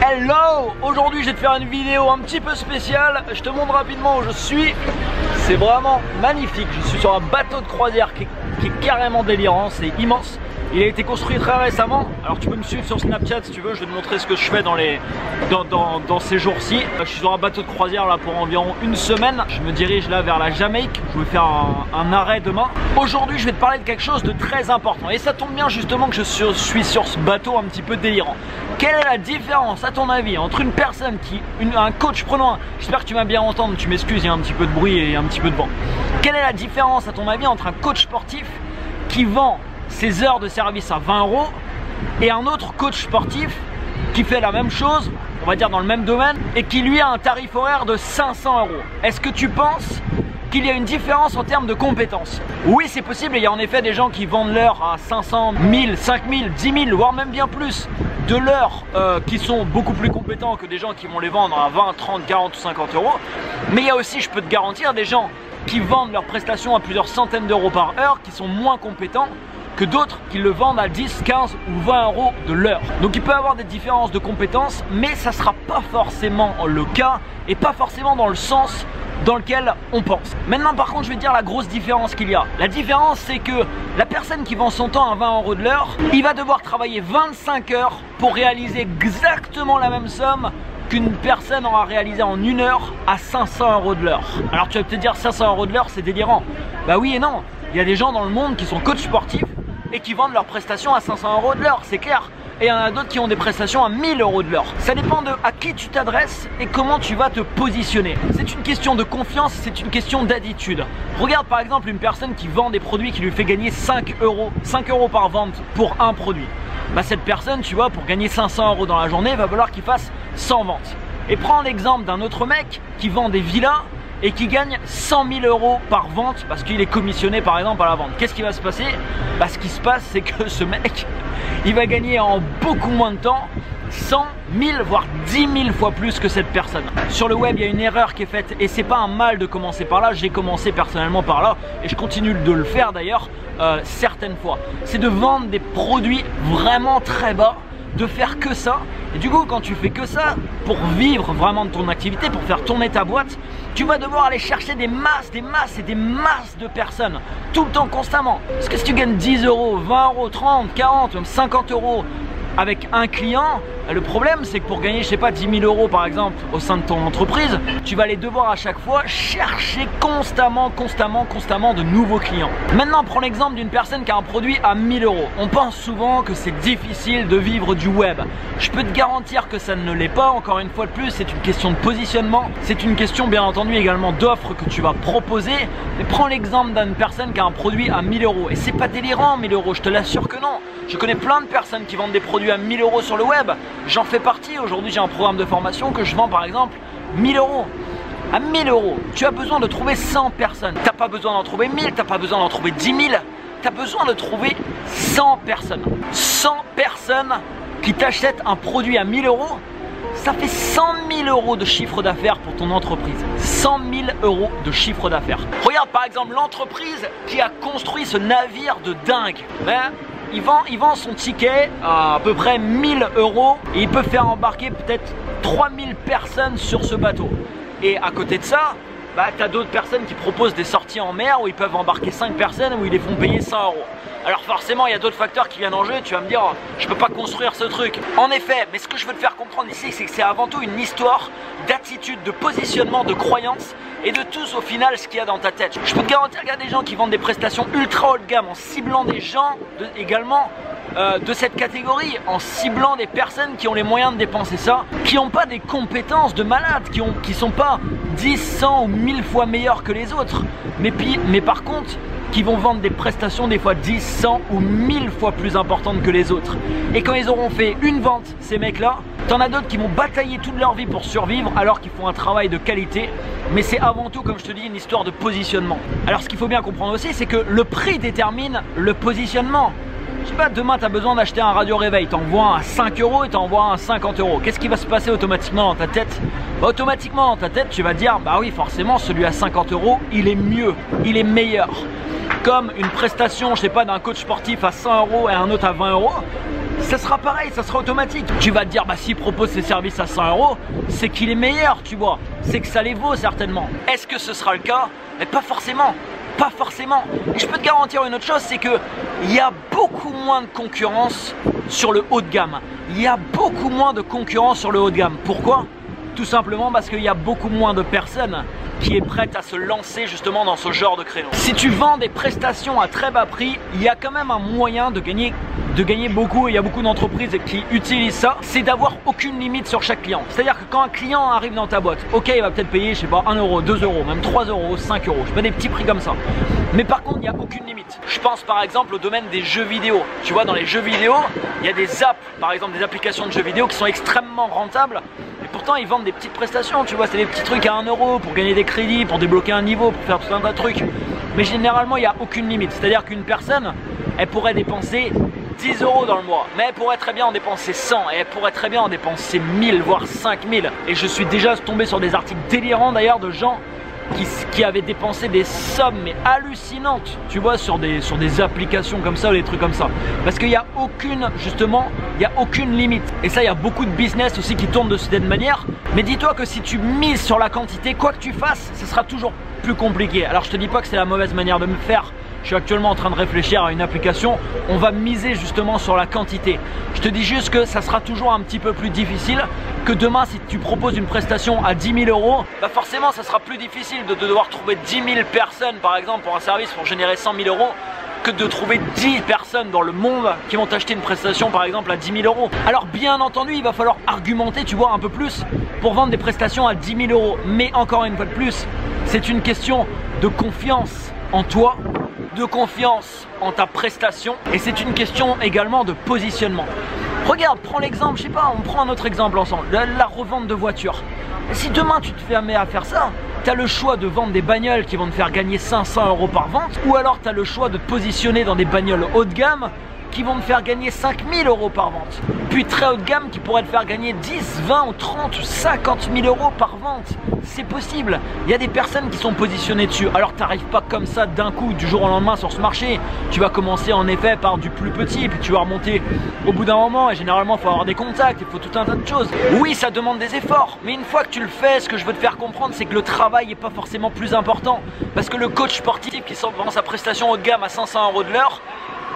Hello! Aujourd'hui je vais te faire une vidéo un petit peu spéciale. Je te montre rapidement où je suis. C'est vraiment magnifique. Je suis sur un bateau de croisière qui est carrément délirant. C'est immense. Il a été construit très récemment. Alors tu peux me suivre sur Snapchat si tu veux. Je vais te montrer ce que je fais dans ces jours-ci. Je suis sur un bateau de croisière là pour environ une semaine. Je me dirige là vers la Jamaïque. Je vais faire un arrêt demain. Aujourd'hui je vais te parler de quelque chose de très important. Et ça tombe bien justement que je suis sur ce bateau un petit peu délirant. Quelle est la différence à ton avis entre une personne un coach, prenons un, j'espère que tu vas bien entendre, tu m'excuses, il y a un petit peu de bruit et un petit peu de vent. Quelle est la différence à ton avis entre un coach sportif qui vend ses heures de service à 20 € et un autre coach sportif qui fait la même chose, on va dire dans le même domaine, et qui lui a un tarif horaire de 500 €? Est-ce que tu penses qu'il y a une différence en termes de compétences? Oui, c'est possible, et il y a en effet des gens qui vendent l'heure à 500, 1000, 5000, 10 000, voire même bien plus de l'heure qui sont beaucoup plus compétents que des gens qui vont les vendre à 20, 30, 40 ou 50 €. Mais il y a aussi, je peux te garantir, des gens qui vendent leurs prestations à plusieurs centaines d'euros par heure qui sont moins compétents que d'autres qui le vendent à 10, 15 ou 20 € de l'heure. Donc il peut y avoir des différences de compétences, mais ça ne sera pas forcément le cas et pas forcément dans le sens dans lequel on pense. Maintenant par contre je vais te dire la grosse différence qu'il y a. La différence c'est que la personne qui vend son temps à 20 € de l'heure, il va devoir travailler 25 heures pour réaliser exactement la même somme qu'une personne aura réalisé en 1 heure à 500 € de l'heure. Alors tu vas te dire 500 € de l'heure c'est délirant. Bah oui et non, il y a des gens dans le monde qui sont coachs sportifs et qui vendent leurs prestations à 500 € de l'heure, c'est clair. Et il y en a d'autres qui ont des prestations à 1000 € de l'heure. Ça dépend de à qui tu t'adresses et comment tu vas te positionner. C'est une question de confiance, c'est une question d'attitude. Regarde par exemple une personne qui vend des produits qui lui fait gagner 5 € par vente pour un produit. Bah cette personne, tu vois, pour gagner 500 € dans la journée, il va falloir qu'il fasse 100 ventes. Et prends l'exemple d'un autre mec qui vend des villas et qui gagne 100 000 € par vente parce qu'il est commissionné par exemple à la vente. Qu'est-ce qui va se passer? Bah ce qui se passe c'est que ce mec il va gagner en beaucoup moins de temps 100 000 voire 10 000 fois plus que cette personne. Sur le web il y a une erreur qui est faite et c'est pas un mal de commencer par là. J'ai commencé personnellement par là et je continue de le faire d'ailleurs certaines fois. C'est de vendre des produits vraiment très bas, de faire que ça. Et du coup quand tu fais que ça, pour vivre vraiment de ton activité, pour faire tourner ta boîte, tu vas devoir aller chercher des masses et des masses de personnes tout le temps, constamment. Parce que si tu gagnes 10 €, 20 €, 30, 40, même 50 € avec un client, le problème c'est que pour gagner je sais pas 10 000 € par exemple au sein de ton entreprise, tu vas aller devoir à chaque fois chercher constamment de nouveaux clients. Maintenant prends l'exemple d'une personne qui a un produit à 1000 €. On pense souvent que c'est difficile de vivre du web. Je peux te garantir que ça ne l'est pas. Encore une fois de plus, c'est une question de positionnement, c'est une question bien entendu également d'offres que tu vas proposer. Mais prends l'exemple d'une personne qui a un produit à 1000 € et c'est pas délirant 1000 €, je te l'assure que non. Je connais plein de personnes qui vendent des produits à 1000 € sur le web. J'en fais partie. Aujourd'hui j'ai un programme de formation que je vends par exemple 1000 €. À 1000 €, tu as besoin de trouver 100 personnes. T'as pas besoin d'en trouver 1000, t'as pas besoin d'en trouver 10 000. Tu as besoin de trouver 100 personnes. 100 personnes qui t'achètent un produit à 1000 €. Ça fait 100 000 € de chiffre d'affaires pour ton entreprise. 100 000 € de chiffre d'affaires. Regarde par exemple l'entreprise qui a construit ce navire de dingue. Il vend son ticket à peu près 1000 € et il peut faire embarquer peut-être 3000 personnes sur ce bateau. Et à côté de ça, bah, tu as d'autres personnes qui proposent des sorties en mer où ils peuvent embarquer 5 personnes où ils les font payer 100 €. Alors forcément il y a d'autres facteurs qui viennent en jeu et tu vas me dire oh, je peux pas construire ce truc. En effet, mais ce que je veux te faire comprendre ici c'est que c'est avant tout une histoire d'attitude, de positionnement, de croyance et de tout au final ce qu'il y a dans ta tête. Je peux te garantir qu'il y a des gens qui vendent des prestations ultra haut de gamme en ciblant des gens également de cette catégorie, en ciblant des personnes qui ont les moyens de dépenser ça, qui n'ont pas des compétences de malades, qui sont pas 10, 100 ou 1000 fois meilleurs que les autres, mais par contre qui vont vendre des prestations des fois 10, 100 ou 1000 fois plus importantes que les autres. Et quand ils auront fait une vente, ces mecs-là, t'en as d'autres qui vont batailler toute leur vie pour survivre alors qu'ils font un travail de qualité. Mais c'est avant tout, comme je te dis, une histoire de positionnement. Alors ce qu'il faut bien comprendre aussi, c'est que le prix détermine le positionnement. Je sais pas, demain tu as besoin d'acheter un radio réveil, t'envoies un à 5 € et t'envoies un à 50 €. Qu'est-ce qui va se passer automatiquement dans ta tête? Automatiquement dans ta tête tu vas dire bah oui forcément celui à 50 € il est mieux, il est meilleur. Comme une prestation, je sais pas, d'un coach sportif à 100 € et un autre à 20 €, ça sera pareil, ça sera automatique. Tu vas te dire, bah s'il propose ses services à 100 €, c'est qu'il est meilleur, tu vois. C'est que ça les vaut certainement. Est-ce que ce sera le cas? Mais pas forcément. Pas forcément. Et je peux te garantir une autre chose, c'est que il y a beaucoup moins de concurrence sur le haut de gamme. Il y a beaucoup moins de concurrence sur le haut de gamme. Pourquoi? Tout simplement parce qu'il y a beaucoup moins de personnes qui est prête à se lancer justement dans ce genre de créneau. Si tu vends des prestations à très bas prix, il y a quand même un moyen de gagner beaucoup. Il y a beaucoup d'entreprises qui utilisent ça, c'est d'avoir aucune limite sur chaque client. C'est-à-dire que quand un client arrive dans ta boîte, ok, il va peut-être payer, je sais pas, 1 €, 2 €, même 3 €, 5 €, je mets des petits prix comme ça. Mais par contre, il n'y a aucune limite. Je pense par exemple au domaine des jeux vidéo. Tu vois, dans les jeux vidéo, il y a des apps, par exemple des applications de jeux vidéo qui sont extrêmement rentables. Et pourtant, ils vendent des petites prestations, tu vois, c'est des petits trucs à 1 € pour gagner des crédits, pour débloquer un niveau, pour faire tout un tas de trucs. Mais généralement, il n'y a aucune limite. C'est-à-dire qu'une personne, elle pourrait dépenser 10 € dans le mois, mais elle pourrait très bien en dépenser 100 et elle pourrait très bien en dépenser 1000 voire 5000. Et je suis déjà tombé sur des articles délirants d'ailleurs de gens qui avaient dépensé des sommes mais hallucinantes, tu vois, sur des applications comme ça ou des trucs comme ça, parce qu'il n'y a aucune, justement, il n'y a aucune limite. Et ça, il y a beaucoup de business aussi qui tournent de cette manière. Mais dis-toi que si tu mises sur la quantité, quoi que tu fasses, ce sera toujours plus compliqué. Alors je te dis pas que c'est la mauvaise manière de me faire. Je suis actuellement en train de réfléchir à une application. On va miser justement sur la quantité. Je te dis juste que ça sera toujours un petit peu plus difficile que demain. Si tu proposes une prestation à 10 000 €, bah forcément ça sera plus difficile de devoir trouver 10 000 personnes par exemple pour un service pour générer 100 000 € que de trouver 10 personnes dans le monde qui vont t'acheter une prestation par exemple à 10 000 €. Alors bien entendu, il va falloir argumenter, tu vois, un peu plus pour vendre des prestations à 10 000 €. Mais encore une fois de plus, c'est une question de confiance en toi, de confiance en ta prestation, et c'est une question également de positionnement. Regarde, prends l'exemple, je sais pas, on prend un autre exemple ensemble, la revente de voitures. Et si demain tu te fais amener à faire ça, tu as le choix de vendre des bagnoles qui vont te faire gagner 500 € par vente, ou alors tu as le choix de te positionner dans des bagnoles haut de gamme qui vont te faire gagner 5000 € par vente, puis très haut de gamme qui pourrait te faire gagner 10, 20 ou 30 ou 50 000 € par vente. C'est possible, il y a des personnes qui sont positionnées dessus. Alors tu n'arrives pas comme ça d'un coup, du jour au lendemain sur ce marché. Tu vas commencer en effet par du plus petit, puis tu vas remonter au bout d'un moment, et généralement il faut avoir des contacts, il faut tout un tas de choses. Oui, ça demande des efforts, mais une fois que tu le fais, ce que je veux te faire comprendre, c'est que le travail n'est pas forcément plus important. Parce que le coach sportif qui vend sa prestation haut de gamme à 500 € de l'heure,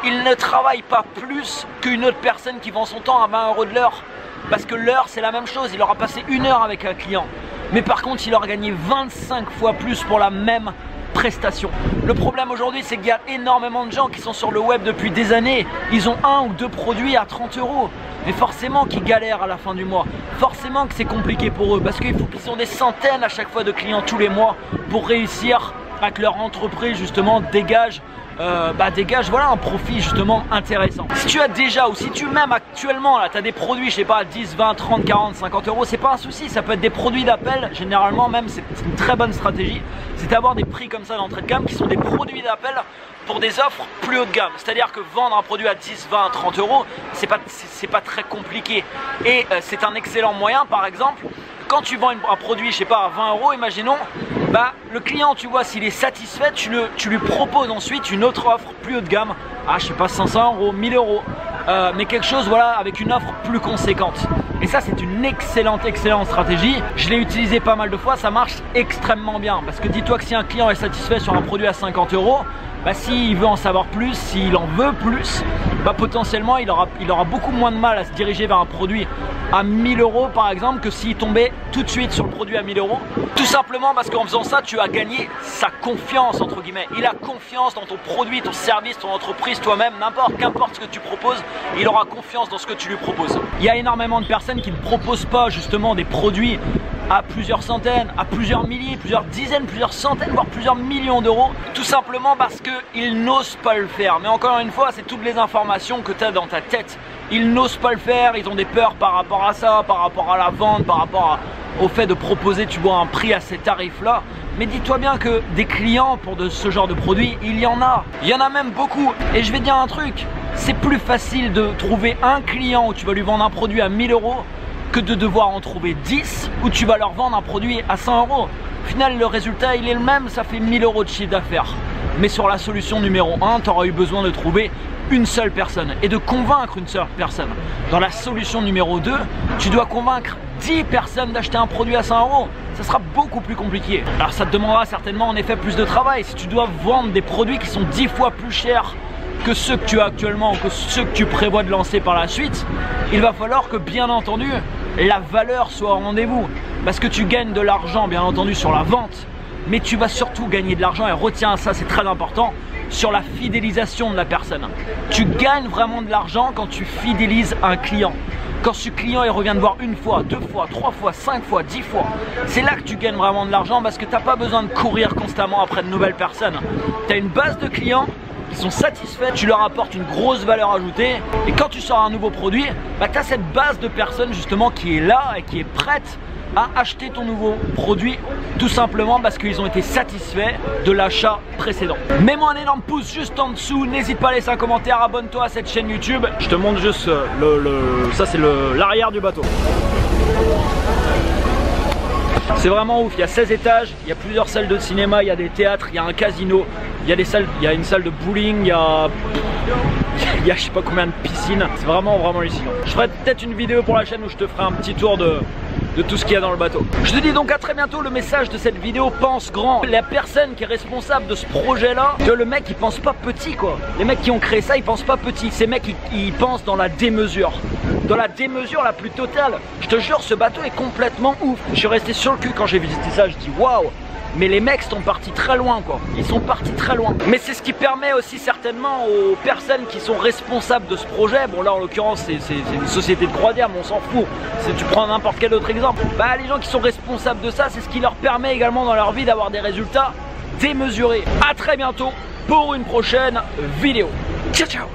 il ne travaille pas plus qu'une autre personne qui vend son temps à 20 € de l'heure. Parce que l'heure, c'est la même chose, il aura passé 1 heure avec un client. Mais par contre, il aura gagné 25 fois plus pour la même prestation. Le problème aujourd'hui, c'est qu'il y a énormément de gens qui sont sur le web depuis des années. Ils ont 1 ou 2 produits à 30 €. Mais forcément qu'ils galèrent à la fin du mois. Forcément que c'est compliqué pour eux. Parce qu'il faut qu'ils ont des centaines à chaque fois de clients tous les mois pour réussir à que leur entreprise justement dégage voilà, un profit justement intéressant. Si tu as déjà, ou si tu même actuellement là, tu as des produits, je sais pas, 10, 20, 30, 40, 50 €, c'est pas un souci, ça peut être des produits d'appel. Généralement même, c'est une très bonne stratégie, c'est d'avoir des prix comme ça d'entrée de gamme qui sont des produits d'appel pour des offres plus haut de gamme. C'est-à-dire que vendre un produit à 10, 20, 30 €, c'est pas très compliqué. Et c'est un excellent moyen, par exemple, quand tu vends un produit, je sais pas, à 20 €, imaginons, bah, le client, tu vois, s'il est satisfait, tu lui proposes ensuite une autre offre plus haut de gamme, à, je sais pas, 500 €, 1000 €, mais quelque chose, voilà, avec une offre plus conséquente. Et ça, c'est une excellente stratégie. Je l'ai utilisé pas mal de fois, ça marche extrêmement bien. Parce que dis-toi que si un client est satisfait sur un produit à 50 €, bah, s'il veut en savoir plus, s'il en veut plus, bah, potentiellement il aura beaucoup moins de mal à se diriger vers un produit à 1000 € par exemple que s'il tombait tout de suite sur le produit à 1000 €. Tout simplement parce qu'en faisant ça, tu as gagné sa confiance entre guillemets. Il a confiance dans ton produit, ton service, ton entreprise, toi-même, qu'importe ce que tu proposes, il aura confiance dans ce que tu lui proposes. Il y a énormément de personnes qui ne proposent pas justement des produits à plusieurs centaines, à plusieurs milliers, plusieurs dizaines, plusieurs centaines, voire plusieurs millions d'euros, tout simplement parce qu'ils n'osent pas le faire. Mais encore une fois, c'est toutes les informations que tu as dans ta tête. Ils n'osent pas le faire, ils ont des peurs par rapport à ça, par rapport à la vente, par rapport au fait de proposer, tu vois, un prix à ces tarifs-là. Mais dis-toi bien que des clients pour ce genre de produit, il y en a. Il y en a même beaucoup. Et je vais te dire un truc, c'est plus facile de trouver un client où tu vas lui vendre un produit à 1000 € que de devoir en trouver 10 où tu vas leur vendre un produit à 100 €. Au final, le résultat, il est le même, ça fait 1000 € de chiffre d'affaires. Mais sur la solution numéro 1, tu auras eu besoin de trouver une seule personne et de convaincre une seule personne. Dans la solution numéro 2, tu dois convaincre 10 personnes d'acheter un produit à 100 €. Ça sera beaucoup plus compliqué. Alors ça te demandera certainement en effet plus de travail. Si tu dois vendre des produits qui sont 10 fois plus chers que ceux que tu as actuellement ou que ceux que tu prévois de lancer par la suite, il va falloir que bien entendu la valeur soit au rendez-vous. Parce que tu gagnes de l'argent bien entendu sur la vente, mais tu vas surtout gagner de l'argent, et retiens ça, c'est très important, sur la fidélisation de la personne. Tu gagnes vraiment de l'argent quand tu fidélises un client. Quand ce client il revient te voir une fois, 2 fois, 3 fois, 5 fois, 10 fois, c'est là que tu gagnes vraiment de l'argent parce que tu n'as pas besoin de courir constamment après de nouvelles personnes. Tu as une base de clients qui sont satisfaits, tu leur apportes une grosse valeur ajoutée, et quand tu sors un nouveau produit, bah, tu as cette base de personnes justement qui est là et qui est prête à acheter ton nouveau produit, tout simplement parce qu'ils ont été satisfaits de l'achat précédent. Mets-moi un énorme pouce juste en dessous, n'hésite pas à laisser un commentaire, abonne-toi à cette chaîne YouTube. Je te montre juste ça, c'est l'arrière du bateau. C'est vraiment ouf, il y a 16 étages, il y a plusieurs salles de cinéma, il y a des théâtres, il y a un casino, il y a des salles, il y a une salle de bowling, il y a je sais pas combien de piscines. C'est vraiment hallucinant. Je ferai peut-être une vidéo pour la chaîne où je te ferai un petit tour de tout ce qu'il y a dans le bateau. Je te dis donc à très bientôt. Le message de cette vidéo, pense grand. La personne qui est responsable de ce projet là, que le mec il pense pas petit quoi. Les mecs qui ont créé ça ils pensent pas petit. Ces mecs ils pensent dans la démesure. Dans la démesure la plus totale. Je te jure, ce bateau est complètement ouf. Je suis resté sur le cul quand j'ai visité ça, je dis waouh. Mais les mecs sont partis très loin quoi, ils sont partis très loin. Mais c'est ce qui permet aussi certainement aux personnes qui sont responsables de ce projet, bon là en l'occurrence c'est une société de croisière mais on s'en fout, tu prends n'importe quel autre exemple, bah les gens qui sont responsables de ça, c'est ce qui leur permet également dans leur vie d'avoir des résultats démesurés. A très bientôt pour une prochaine vidéo. Ciao ciao.